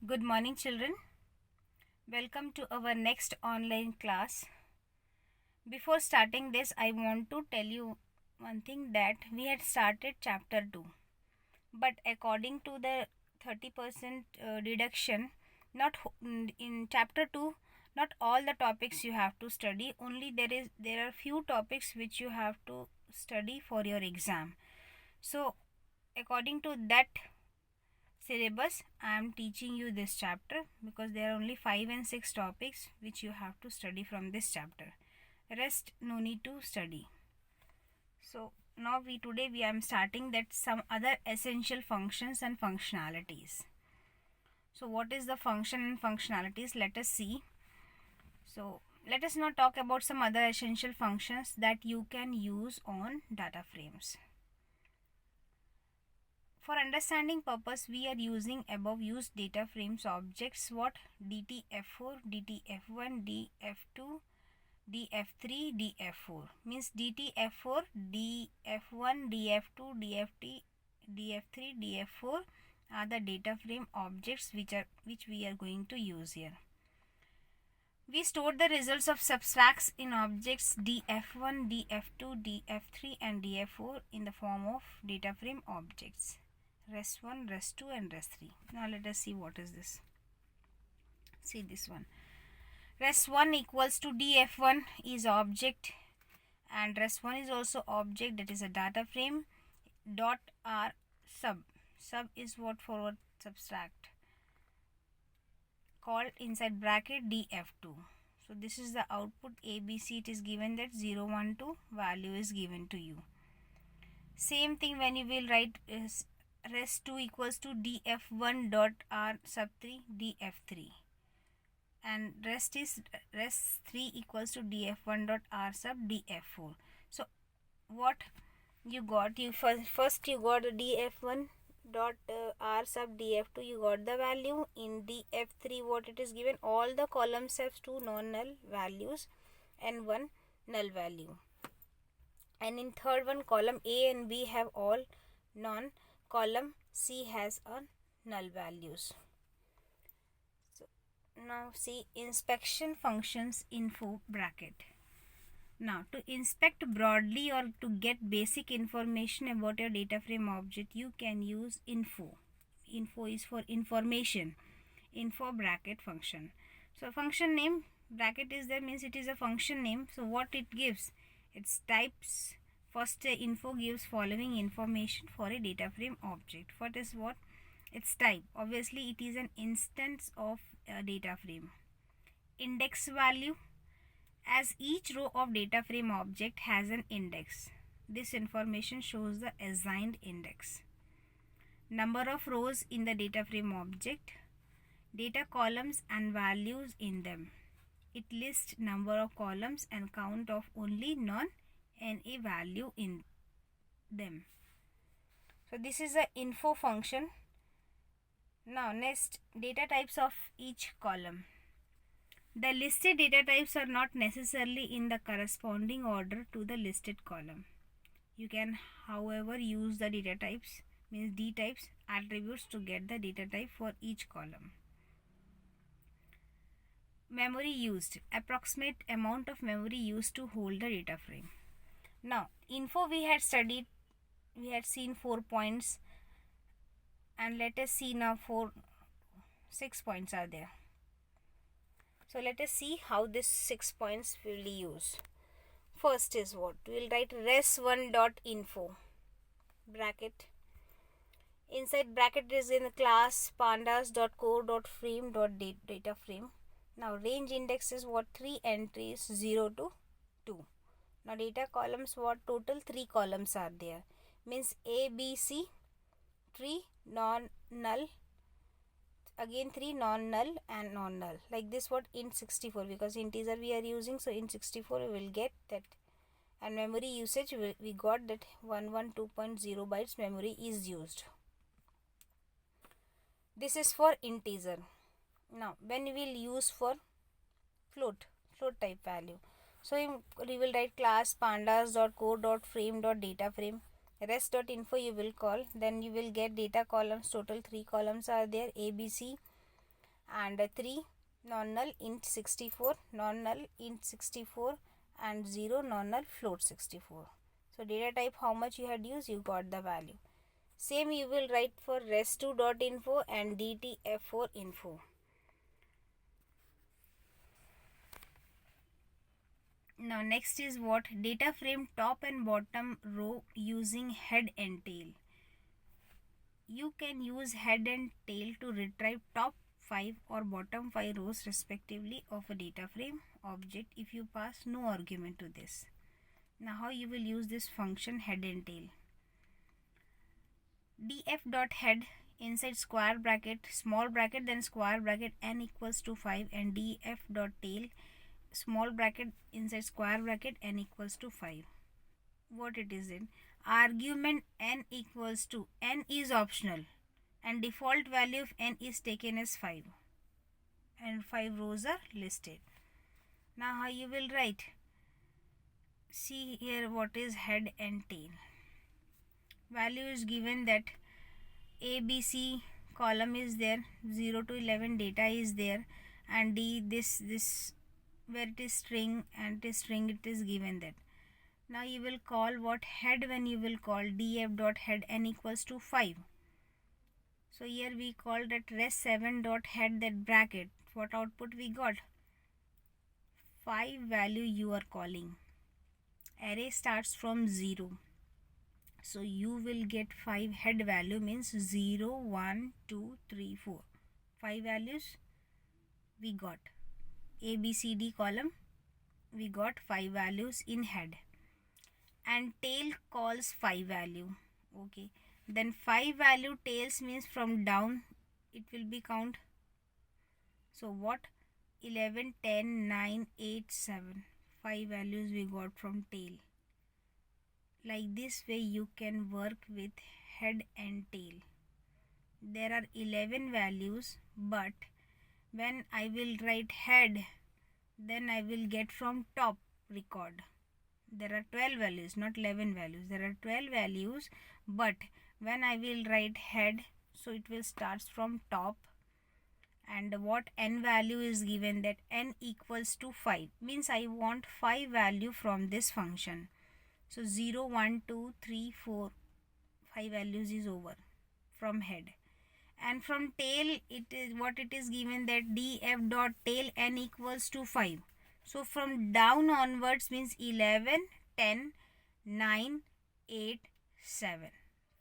Good morning, children. Welcome to our next online class. Before starting this, I want to tell you one thing that we had started chapter 2, but according to the 30% deduction, not in chapter 2, not all the topics you have to study. Only there are few topics which you have to study for your exam. So, according to that syllabus, I am teaching you this chapter because there are only 5 and 6 topics which you have to study from this chapter. Rest no need to study. So now today we am starting that some other essential functions and functionalities. So what is the function and functionalities? Let us see. So let us now talk about some other essential functions that you can use on data frames. For understanding purpose, we are using above used data frames objects what? DTF4, DTF1, DF2, DF3, DF4. Means DTF4, DF1, DF2, DFT, DF3, DF4 are the data frame objects which we are going to use here. We store the results of subtracts in objects DF1, DF2, DF3 and DF4 in the form of data frame objects. Rest1, rest2 and rest3. Now let us see what is this. See this one. Rest1 equals to df1 is object and rest1 is also object, that is a data frame. Dot r sub. Sub is what? Forward subtract. Called inside bracket df2. So this is the output ABC. It is given that 0, 1, 2 value is given to you. Same thing when you will write is rest2 equals to df1 dot r sub 3 df3 and rest3 equals to df1 dot r sub df4. So what you got? You first you got df1 dot r sub df2, you got the value. In df3 what it is given? All the columns have 2 non-null values and 1 null value, and in third one column A and B have all non, column C has a null values. So now see inspection functions info bracket. Now to inspect broadly or to get basic information about your data frame object, you can use info. Info is for information. Info bracket function. So function name bracket is there, means it is a function name. So what it gives? Its types. First info gives following information for a data frame object. What is what? Its type. Obviously it is an instance of a data frame. Index value. As each row of data frame object has an index, this information shows the assigned index. Number of rows in the data frame object. Data columns and values in them. It lists number of columns and count of only non and a value in them. So this is the info function. Now next, data types of each column. The listed data types are not necessarily in the corresponding order to the listed column. You can however use the data types, means D types attributes, to get the data type for each column. Memory used. Approximate amount of memory used to hold the data frame. Now info we had studied, we had seen 4 points, and let us see now 6 points are there. So let us see how this 6 points will be used. First is what? We will write res1 dot info bracket. Inside bracket is in the class pandas dot core dot frame dot data frame. Now range index is what? 3 entries 0 to 2. Now data columns what? Total 3 columns are there. Means A, B, C, 3 non-null, again 3 non-null and non-null. Like this what? Int 64, because integer we are using, so int 64 we will get that. And memory usage we got that 112.0 bytes memory is used. This is for integer. Now when we will use for float type value, so we will write class pandas dot core dot frame dot data frame. Rest.info you will call, then you will get data columns. Total 3 columns are there, A, B, C, and 3 non-null int 64, non-null int 64 and 0 non-null float 64. So data type how much you had used, you got the value. Same you will write for res2.info and dtf4info. Now next is what? Data frame top and bottom row using head and tail. You can use head and tail to retrieve top 5 or bottom 5 rows respectively of a data frame object if you pass no argument to this. Now how you will use this function head and tail? df.head inside square bracket, small bracket, then square bracket n equals to 5, and df.tail small bracket inside square bracket n equals to 5. What it is in? Argument n equals to, n is optional and default value of n is taken as 5 and 5 rows are listed. Now how you will write? See here what is head and tail. Value is given that ABC column is there, 0 to 11 data is there, and D this where it is string and it is string, it is given that. Now you will call what? Head, when you will call df.head n equals to 5. So here we call that res7.head, that bracket. What output we got? 5 value you are calling. Array starts from 0. So you will get 5 head value, means 0, 1, 2, 3, 4. 5 values we got. A, B, C, D column, we got 5 values in head. And tail calls 5 value. Okay. Then 5 value tails means from down it will be count. So what? 11, 10, 9, 8, 7. 5 values we got from tail. Like this way you can work with head and tail. There are 11 values, but when I will write head, then I will get from top record. There are 12 values, not 11 values. There are 12 values, but when I will write head, so it will start from top. And what n value is given, that n equals to 5, means I want 5 value from this function. So 0, 1, 2, 3, 4, 5 values is over from head. And from tail, it is what it is given, that df dot tail n equals to 5. So from down onwards means 11, 10, 9, 8, 7.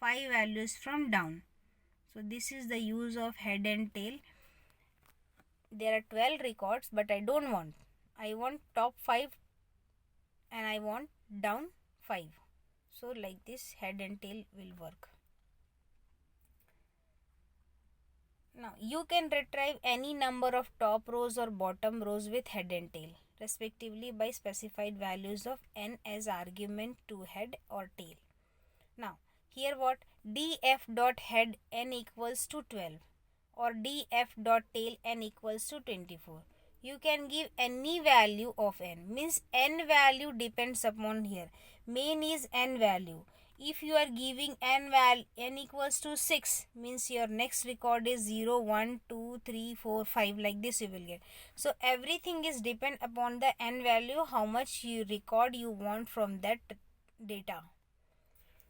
5 values from down. So this is the use of head and tail. There are 12 records, but I don't want. I want top 5 and I want down 5. So like this head and tail will work. Now you can retrieve any number of top rows or bottom rows with head and tail respectively by specified values of n as argument to head or tail. Now here what? df.head n equals to 12 or df.tail n equals to 24. You can give any value of n, means n value depends upon here. Main is n value. If you are giving n equals to 6, means your next record is 0, 1, 2, 3, 4, 5, like this you will get. So everything is depend upon the n value, how much you record you want from that data.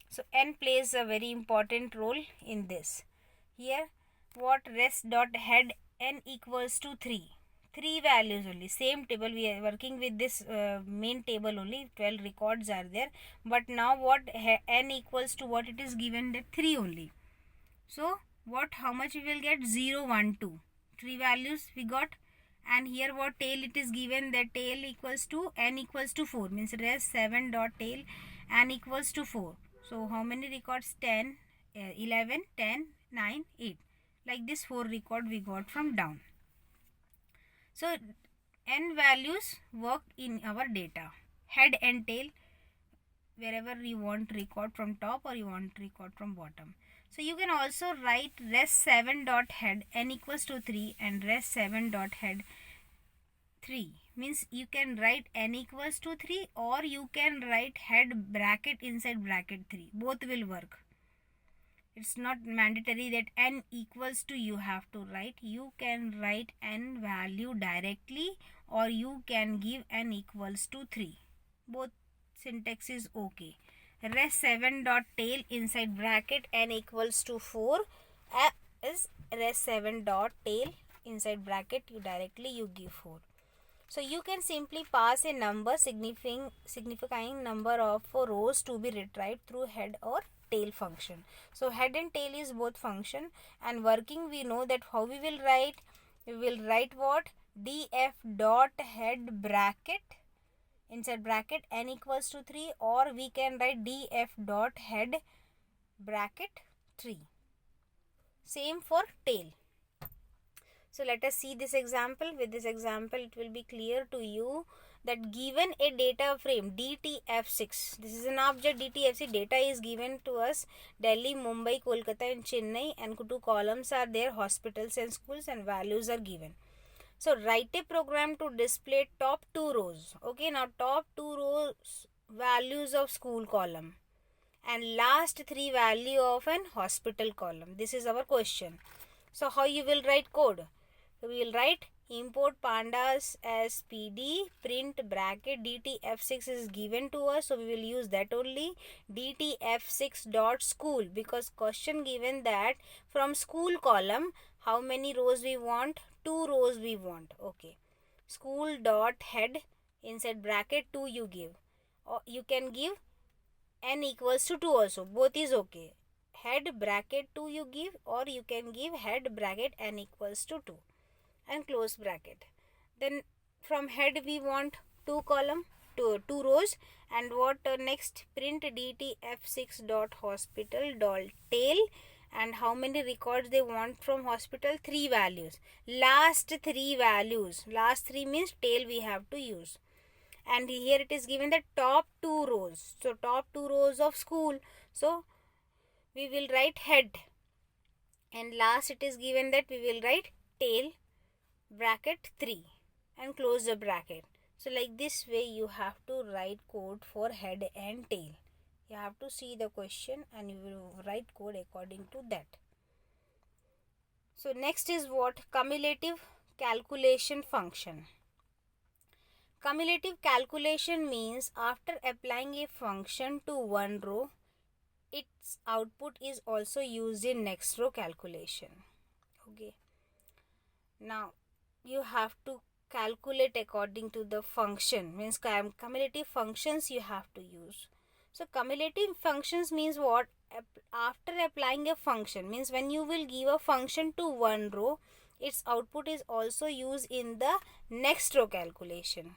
So n plays a very important role in this. Here what? res.head n equals to 3. 3 values only, same table, we are working with this main table only, 12 records are there, but now what? N equals to what it is given, that 3 only. So what? How much we will get? 0, 1, 2. 3 values we got. And here what? Tail it is given, that tail equals to n equals to 4, means res7 dot tail n equals to 4. So how many records? 10, 11, 10, 9, 8. Like this 4 record we got from down. So n values work in our data. Head and tail, wherever you want record from top or you want record from bottom. So you can also write res7.head n equals to 3 and res7.head 3. Means you can write n equals to 3 or you can write head bracket inside bracket 3. Both will work. It's not mandatory that n equals to you have to write. You can write n value directly, or you can give n equals to 3. Both syntax is okay. Res7 dot tail inside bracket n equals to 4 is res7 dot tail inside bracket you give 4. So you can simply pass a number signifying number of rows to be retrieved through head or tail function. So head and tail is both function, and working we know that how we will write. We will write what? df dot head bracket inside bracket n equals to 3, or we can write df dot head bracket 3. Same for tail. So let us see this example. With this example, it will be clear to you that given a data frame DTF6, this is an object DTF6, data is given to us Delhi, Mumbai, Kolkata and Chennai, and 2 columns are there, hospitals and schools, and values are given. So write a program to display top 2 rows. Okay, now top 2 rows values of school column and last 3 value of an hospital column. This is our question. So how you will write code? So we will write import pandas as pd print bracket DTF6 is given to us, so we will use that only. DTF6 dot school, because question given that from school column how many rows we want? 2 rows we want. Okay, school dot head inside bracket 2 you give, or you can give n equals to 2 also, both is okay. Head bracket 2 you give, or you can give head bracket n equals to 2 and close bracket. Then from head we want 2 column, 2 rows, and what next? Print DTF6 dot hospital dot tail, and how many records they want from hospital? 3 values. Last 3 values, last 3 means tail we have to use. And here it is given the top 2 rows. So top 2 rows of school. So we will write head, and last it is given that we will write tail bracket 3 and close the bracket. So like this way you have to write code for head and tail. You have to see the question and you will write code according to that. So next is what? Cumulative calculation function. Cumulative calculation means after applying a function to one row, its output is also used in next row calculation. Okay, now you have to calculate according to the function, means cumulative functions you have to use. So cumulative functions means what? After applying a function, means when you will give a function to one row, its output is also used in the next row calculation.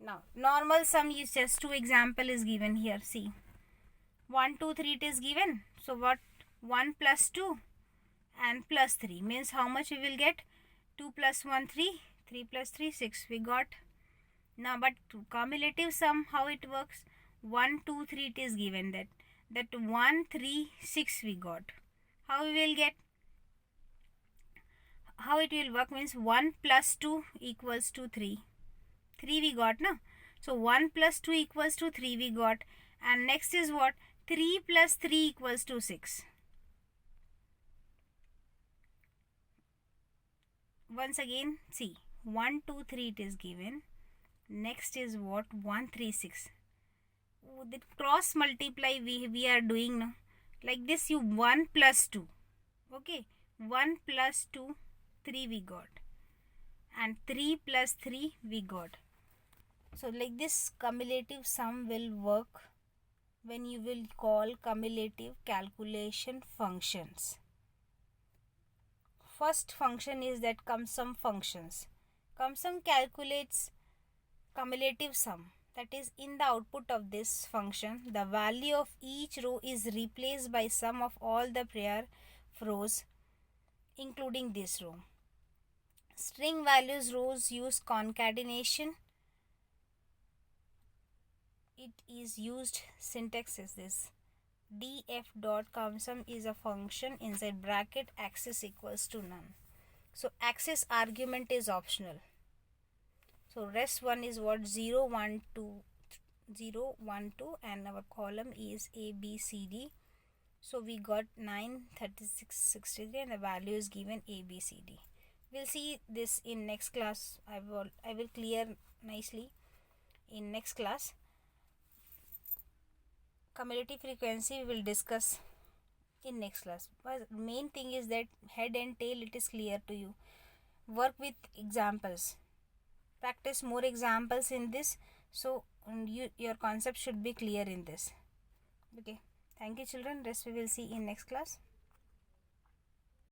Now normal sum is just 2 example is given here. See, 1 2 3 it is given. So what? 1 plus 2 and plus 3 means how much we will get? 2 plus 1 3, 3 plus 3 6 we got. Now but cumulative sum, how it works? 1 2 3 it is given that 1 3 6 we got. How we will get? How it will work means 1 plus 2 equals to 3. 3 we got, no? So 1 plus 2 equals to 3 we got, and next is what? 3 plus 3 equals to 6. Once again, see, 1 2 3 it is given. Next is what? 1 3 6. The cross multiply we are doing now. Like this, you 1 plus 2. Okay, 1 plus 2 3 we got, and 3 plus 3 we got. So like this cumulative sum will work when you will call cumulative calculation functions. First function is that CumSum functions. CumSum calculates cumulative sum, that is in the output of this function the value of each row is replaced by sum of all the prior rows including this row. String values rows use concatenation. It is used, syntax is this: df.CumSum is a function inside bracket access equals to none. So access argument is optional. So res1 is what? 0 1 2 0 1 2, and our column is A B C D. So we got 9, 36, 63 and the value is given A, B, C, D. We'll see this in next class. I will clear nicely in next class. Cumulative frequency we will discuss in next class. But main thing is that head and tail it is clear to you. Work with examples. Practice more examples in this, so your concept should be clear in this. Okay. Thank you children. Rest we will see in next class.